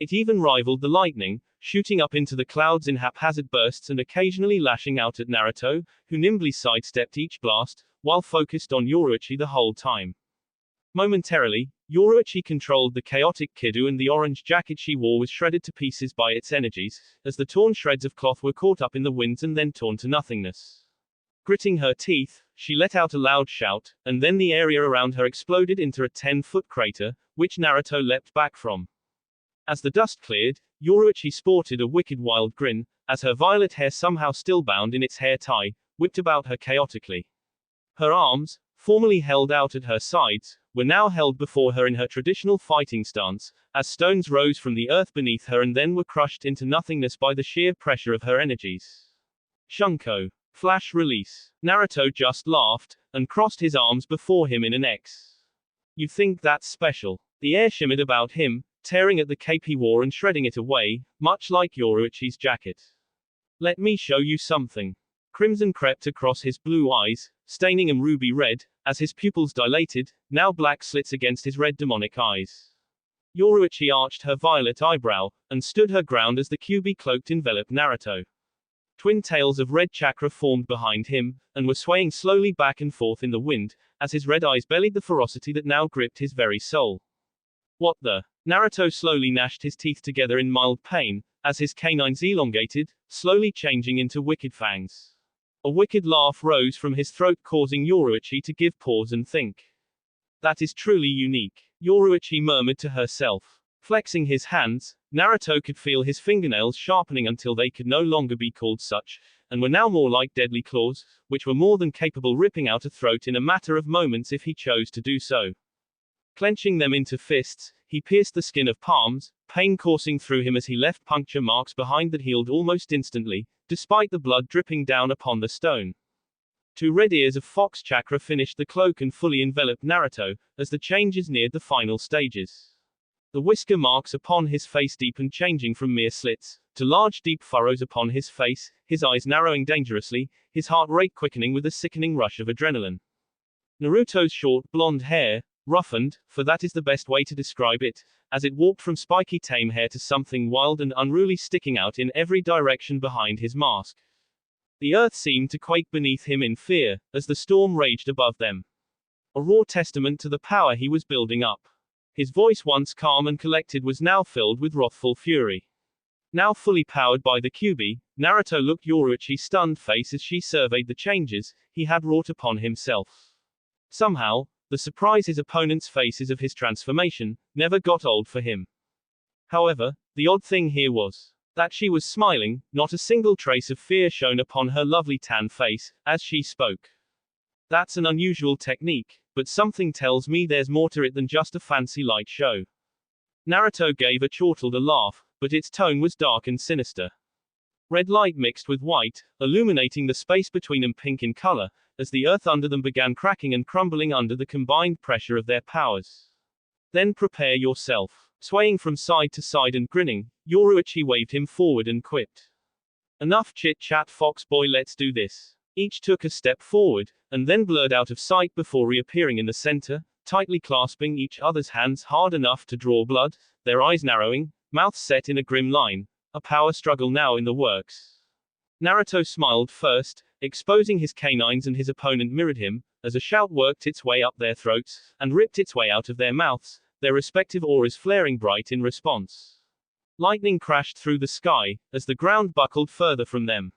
It even rivaled the lightning, shooting up into the clouds in haphazard bursts and occasionally lashing out at Naruto, who nimbly sidestepped each blast, while focused on Yoruichi the whole time. Momentarily, Yoruichi controlled the chaotic Kidu and the orange jacket she wore was shredded to pieces by its energies, as the torn shreds of cloth were caught up in the winds and then torn to nothingness. Gritting her teeth, she let out a loud shout, and then the area around her exploded into a 10-foot crater, which Naruto leapt back from. As the dust cleared, Yoruichi sported a wicked wild grin, as her violet hair somehow still bound in its hair tie, whipped about her chaotically. Her arms, formerly held out at her sides, were now held before her in her traditional fighting stance, as stones rose from the earth beneath her and then were crushed into nothingness by the sheer pressure of her energies. Shunko. Flash release. Naruto just laughed, and crossed his arms before him in an X. "You think that's special?" The air shimmered about him, tearing at the cape he wore and shredding it away, much like Yoruichi's jacket. "Let me show you something." Crimson crept across his blue eyes, staining them ruby red, as his pupils dilated, now black slits against his red demonic eyes. Yoruichi arched her violet eyebrow, and stood her ground as the Kyuubi cloaked enveloped Naruto. Twin tails of red chakra formed behind him, and were swaying slowly back and forth in the wind, as his red eyes bellied the ferocity that now gripped his very soul. "What the?" Naruto slowly gnashed his teeth together in mild pain, as his canines elongated, slowly changing into wicked fangs. A wicked laugh rose from his throat, causing Yoruichi to give pause and think. "That is truly unique," Yoruichi murmured to herself. Flexing his hands, Naruto could feel his fingernails sharpening until they could no longer be called such, and were now more like deadly claws, which were more than capable ripping out a throat in a matter of moments if he chose to do so. Clenching them into fists, he pierced the skin of palms, pain coursing through him as he left puncture marks behind that healed almost instantly, despite the blood dripping down upon the stone. 2 red ears of fox chakra finished the cloak and fully enveloped Naruto, as the changes neared the final stages. The whisker marks upon his face deepened, changing from mere slits to large deep furrows upon his face, his eyes narrowing dangerously, his heart rate quickening with a sickening rush of adrenaline. Naruto's short blonde hair, Roughened, for that is the best way to describe it, as it warped from spiky tame hair to something wild and unruly sticking out in every direction behind his mask. The earth seemed to quake beneath him in fear, as the storm raged above them. A raw testament to the power he was building up. His voice, once calm and collected, was now filled with wrathful fury. Now fully powered by the Kyuubi, Naruto looked Yoruichi's stunned face as she surveyed the changes he had wrought upon himself. Somehow, the surprise his opponent's faces of his transformation never got old for him. However, the odd thing here was that she was smiling, not a single trace of fear shone upon her lovely tan face as she spoke. That's an unusual technique, but something tells me there's more to it than just a fancy light show. Naruto gave a chortled laugh, but its tone was dark and sinister. Red light mixed with white, illuminating the space between them pink in color, as the earth under them began cracking and crumbling under the combined pressure of their powers. Then prepare yourself. Swaying from side to side and grinning, Yoruichi waved him forward and quipped. Enough chit-chat, fox boy, let's do this. Each took a step forward, and then blurred out of sight before reappearing in the center, tightly clasping each other's hands hard enough to draw blood, their eyes narrowing, mouths set in a grim line, a power struggle now in the works. Naruto smiled first, exposing his canines, and his opponent mirrored him, as a shout worked its way up their throats, and ripped its way out of their mouths, their respective auras flaring bright in response. Lightning crashed through the sky, as the ground buckled further from them.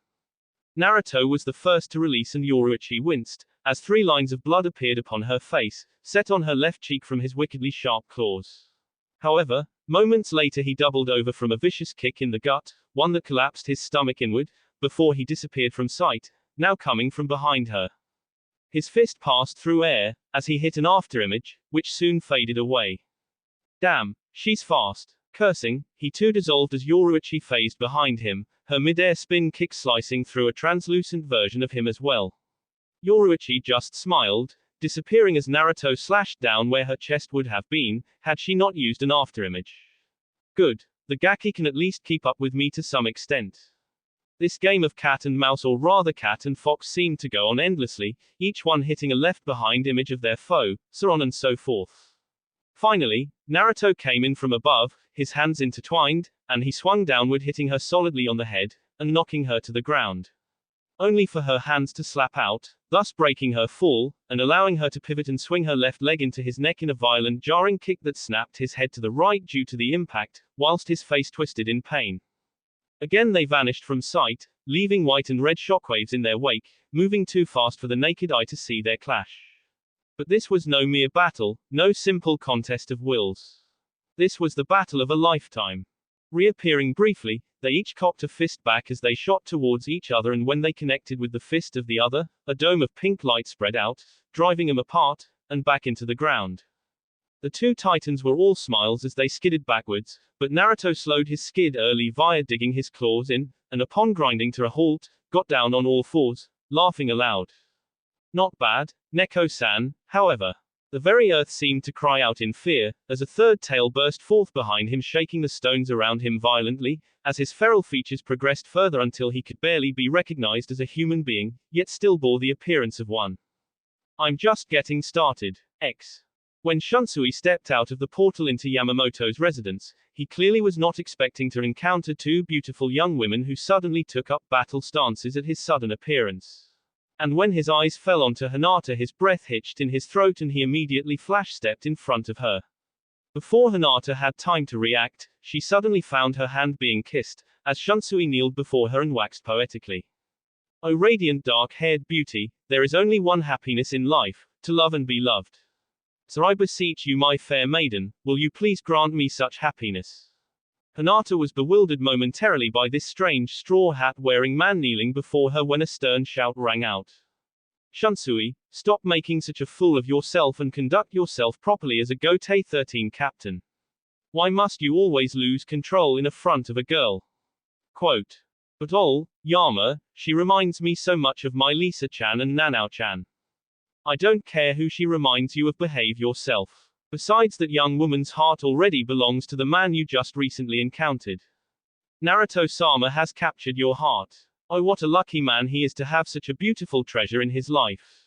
Naruto was the first to release, and Yoruichi winced, as 3 lines of blood appeared upon her face, set on her left cheek from his wickedly sharp claws. However, moments later he doubled over from a vicious kick in the gut, one that collapsed his stomach inward, before he disappeared from sight, now coming from behind her. His fist passed through air, as he hit an afterimage, which soon faded away. Damn, she's fast. Cursing, he too dissolved as Yoruichi phased behind him, her mid-air spin kick slicing through a translucent version of him as well. Yoruichi just smiled, disappearing as Naruto slashed down where her chest would have been, had she not used an afterimage. Good. The Gaki can at least keep up with me to some extent. This game of cat and mouse, or rather cat and fox, seemed to go on endlessly, each one hitting a left-behind image of their foe, so on and so forth. Finally, Naruto came in from above, his hands intertwined, and he swung downward, hitting her solidly on the head, and knocking her to the ground. Only for her hands to slap out, thus breaking her fall, and allowing her to pivot and swing her left leg into his neck in a violent jarring kick that snapped his head to the right due to the impact, whilst his face twisted in pain. Again they vanished from sight, leaving white and red shockwaves in their wake, moving too fast for the naked eye to see their clash. But this was no mere battle, no simple contest of wills. This was the battle of a lifetime. Reappearing briefly, they each cocked a fist back as they shot towards each other, and when they connected with the fist of the other, a dome of pink light spread out, driving them apart, and back into the ground. The two titans were all smiles as they skidded backwards, but Naruto slowed his skid early via digging his claws in, and upon grinding to a halt, got down on all fours, laughing aloud. Not bad, Neko-san, however. The very earth seemed to cry out in fear, as a third tail burst forth behind him, shaking the stones around him violently, as his feral features progressed further until he could barely be recognized as a human being, yet still bore the appearance of one. I'm just getting started. X. When Shunsui stepped out of the portal into Yamamoto's residence, he clearly was not expecting to encounter 2 beautiful young women who suddenly took up battle stances at his sudden appearance. And when his eyes fell onto Hinata, his breath hitched in his throat and he immediately flash-stepped in front of her. Before Hinata had time to react, she suddenly found her hand being kissed, as Shunsui kneeled before her and waxed poetically. O radiant dark-haired beauty, there is only one happiness in life, to love and be loved. So I beseech you, my fair maiden, will you please grant me such happiness? Hinata was bewildered momentarily by this strange straw hat-wearing man kneeling before her when a stern shout rang out. Shunsui, stop making such a fool of yourself and conduct yourself properly as a Gotei 13 captain. Why must you always lose control in front of a girl? Quote. But Yama, she reminds me so much of my Lisa-chan and Nanao-chan. I don't care who she reminds you of, behave yourself. Besides, that young woman's heart already belongs to the man you just recently encountered. Naruto-sama has captured your heart. Oh, what a lucky man he is to have such a beautiful treasure in his life.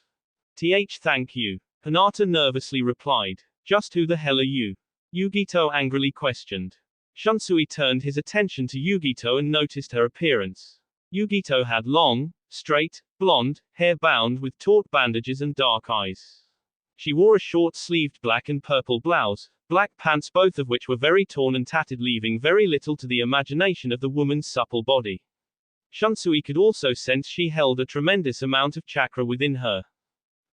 Thank you. Hinata nervously replied. Just who the hell are you? Yugito angrily questioned. Shunsui turned his attention to Yugito and noticed her appearance. Yugito had long, straight, blonde, hair bound with taut bandages and dark eyes. She wore a short-sleeved black and purple blouse, black pants, both of which were very torn and tattered, leaving very little to the imagination of the woman's supple body. Shunsui could also sense she held a tremendous amount of chakra within her.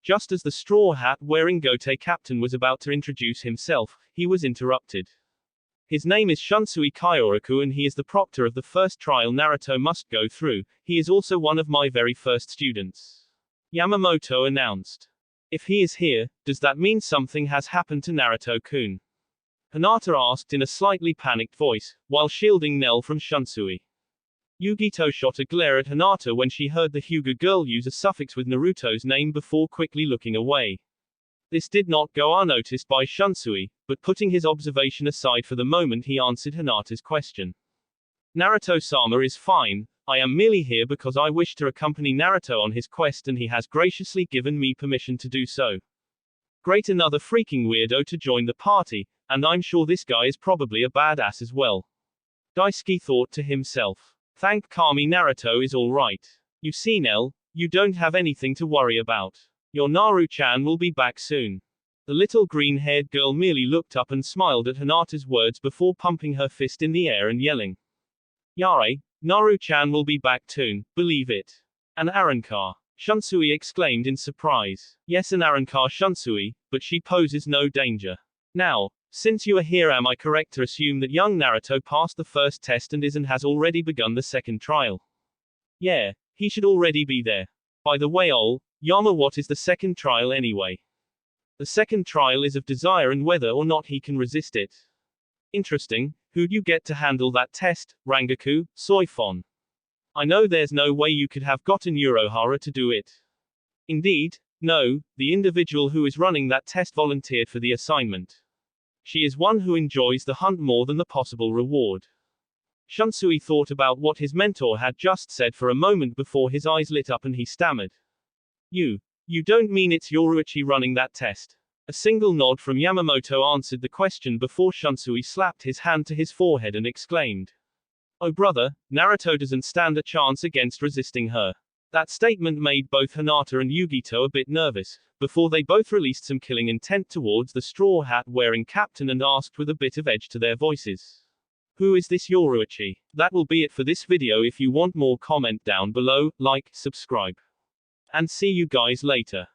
Just as the straw hat-wearing Gote captain was about to introduce himself, he was interrupted. His name is Shunsui Kyoraku and he is the proctor of the first trial Naruto must go through. He is also one of my very first students. Yamamoto announced. If he is here, does that mean something has happened to Naruto-kun? Hinata asked in a slightly panicked voice, while shielding Nell from Shunsui. Yugito shot a glare at Hinata when she heard the Hyuga girl use a suffix with Naruto's name before quickly looking away. This did not go unnoticed by Shunsui, but putting his observation aside for the moment, he answered Hinata's question. Naruto-sama is fine. I am merely here because I wish to accompany Naruto on his quest and he has graciously given me permission to do so. Great, another freaking weirdo to join the party, and I'm sure this guy is probably a badass as well. Daisuke thought to himself. Thank Kami, Naruto is alright. You see, Nell, you don't have anything to worry about. Your Naru-chan will be back soon. The little green-haired girl merely looked up and smiled at Hinata's words before pumping her fist in the air and yelling. Yare, Naru-chan will be back soon, believe it. An Arrancar. Shunsui exclaimed in surprise. Yes, an Arrancar, Shunsui, but she poses no danger. Now, since you are here, am I correct to assume that young Naruto passed the first test and has already begun the second trial? Yeah, he should already be there. By the way, Yama, what is the second trial anyway? The second trial is of desire and whether or not he can resist it. Interesting. Who'd you get to handle that test, Rangaku, Soifon? I know there's no way you could have gotten Urohara to do it. Indeed, no, the individual who is running that test volunteered for the assignment. She is one who enjoys the hunt more than the possible reward. Shunsui thought about what his mentor had just said for a moment before his eyes lit up and he stammered. You don't mean it's Yoruichi running that test? A single nod from Yamamoto answered the question before Shunsui slapped his hand to his forehead and exclaimed. Oh brother, Naruto doesn't stand a chance against resisting her. That statement made both Hinata and Yugito a bit nervous, before they both released some killing intent towards the straw hat-wearing captain and asked with a bit of edge to their voices. Who is this Yoruichi? That will be it for this video. If you want more, comment down below, like, subscribe. And see you guys later.